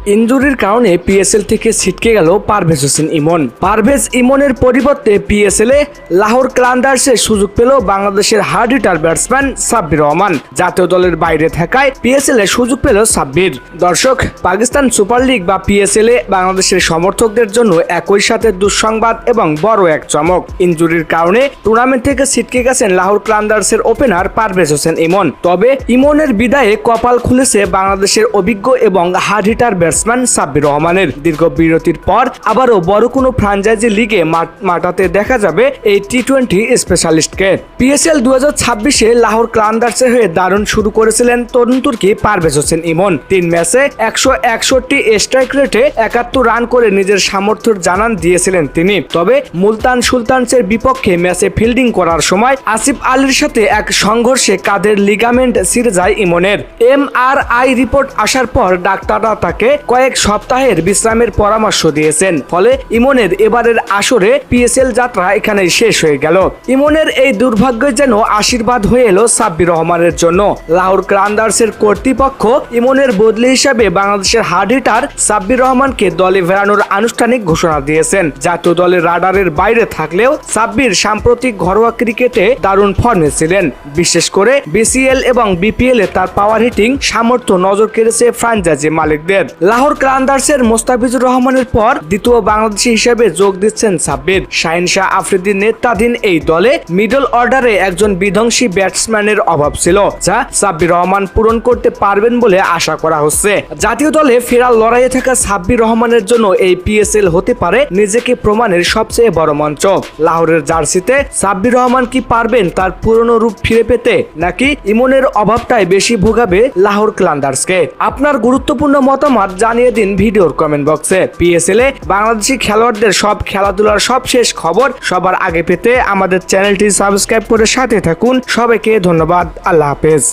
ইনজুরির কারণে পিএসএল থেকে ছিটকে গেল পারভেজ হোসেন ইমন। পারভেজ ইমনের পরিবর্তে পিএসএল এ লাহোর ক্লান্ডার্সের সুযোগ পেল বাংলাদেশের hard hitter batsman Sabbir Rahman. জাতীয় দলের বাইরে থাকায় পিএসএল এ সুযোগ পেল সাব্বির। দর্শক, পাকিস্তান সুপার লিগ বা পিএসএল এ বাংলাদেশের সমর্থকদের জন্য একই সাথে দুঃসংবাদ এবং বড় এক চমক। ইনজুরির কারণে টুর্নামেন্ট থেকে ছিটকে গেছেন লাহোর ক্লান্ডার্সের ওপেনার পারভেজ হোসেন ইমন। তবে ইমনের বিদায়ে কপাল খুলেছে বাংলাদেশের অভিজ্ঞ এবং হার্ড হিটার ব্যাটসম্যান সাব্বির রহমানের। দীর্ঘ বিরতির পর আবারও বড় কোনো ফ্র্যাঞ্চাইজি লিগে মাঠাতে দেখা যাবে এই টি-20 স্পেশালিস্টকে। পিএসএল 2026-এ লাহোর ক্লান্ডার্সের হয়ে দারুণ শুরু করেছিলেন তরুণ তুর্কি পারভেজ হোসেন ইমন। 3 ম্যাচে 161 স্ট্রাইক রেটে 71 রান করে নিজের সামর্থ্য জানান দিয়েছিলেন তিনি। তবে মুলতান সুলতানসের বিপক্ষে ম্যাচে ফিল্ডিং করার সময় আসিফ আলীর সাথে এক সংঘর্ষে কাঁধের লিগামেন্ট ছিঁড়ে যায় ইমনের। MRI রিপোর্ট আসার পর ডাক্তাররা তাকে কয়েক সপ্তাহের বিশ্রামের পরামর্শ দিয়েছেন। ফলে ইমনের এবারের আসরে পিএসএল যাত্রা এখানে শেষ হয়ে গেল। ইমনের এই দুর্ভাগ্য যেন আশীর্বাদ হয়ে এলো সাব্বির রহমানের জন্য। লাহোর ক্লান্ডার্সের কর্তৃপক্ষ ইমনের বদলি হিসাবে বাংলাদেশের হার্ড হিটার সাব্বির রহমানকে দলে ফেরানোর আনুষ্ঠানিক ঘোষণা দিয়েছেন। জাতীয় দলের রাডারের বাইরে থাকলেও সাব্বির সাম্প্রতিক ঘরোয়া ক্রিকেটে দারুণ ফর্মে ছিলেন। বিশেষ করে বিসিএল এবং বিপিএল এ তার পাওয়ার হিটিং সামর্থ্য নজর কেড়েছে ফ্র্যাঞ্চাইজি মালিকদের। লাহোর ক্লান্ডার্সের মোস্তাফিজুর রহমানের পর দ্বিতীয় বাংলাদেশি হিসেবে যোগ দিচ্ছেন সাব্বির। শাহিন শাহ আফ্রিদির নেতৃত্বাধীন এই দলে মিডল অর্ডারে একজন বিধ্বংসী ব্যাটসম্যানের অভাব ছিল, যা সাব্বির রহমান পূরণ করতে পারবেন বলে আশা করা হচ্ছে। জাতীয় দলে ফেরার লড়াইয়ে থাকা সাব্বির রহমানের জন্য এই পিএসএল হতে পারে নিজেকে প্রমাণের সবচেয়ে বড় মঞ্চ। লাহোরের জার্সিতে সাব্বির রহমান কি পারবেন তার পুরনো রূপ ফিরে পেতে, নাকি ইমনের অভাবটাই বেশি ভোগাবে লাহোর ক্লান্ডার্সকে? আপনার গুরুত্বপূর্ণ মতামত জানিয়ে দিন ভিডিওর কমেন্ট বক্সে। পিএসএল এ বাংলাদেশি খেলোয়াড়দের সব খেলাধুলার সবশেষ খবর সবার আগে পেতে আমাদের চ্যানেলটি সাবস্ক্রাইব করে সাথে থাকুন। সবাইকে ধন্যবাদ। আল্লাহ হাফেজ।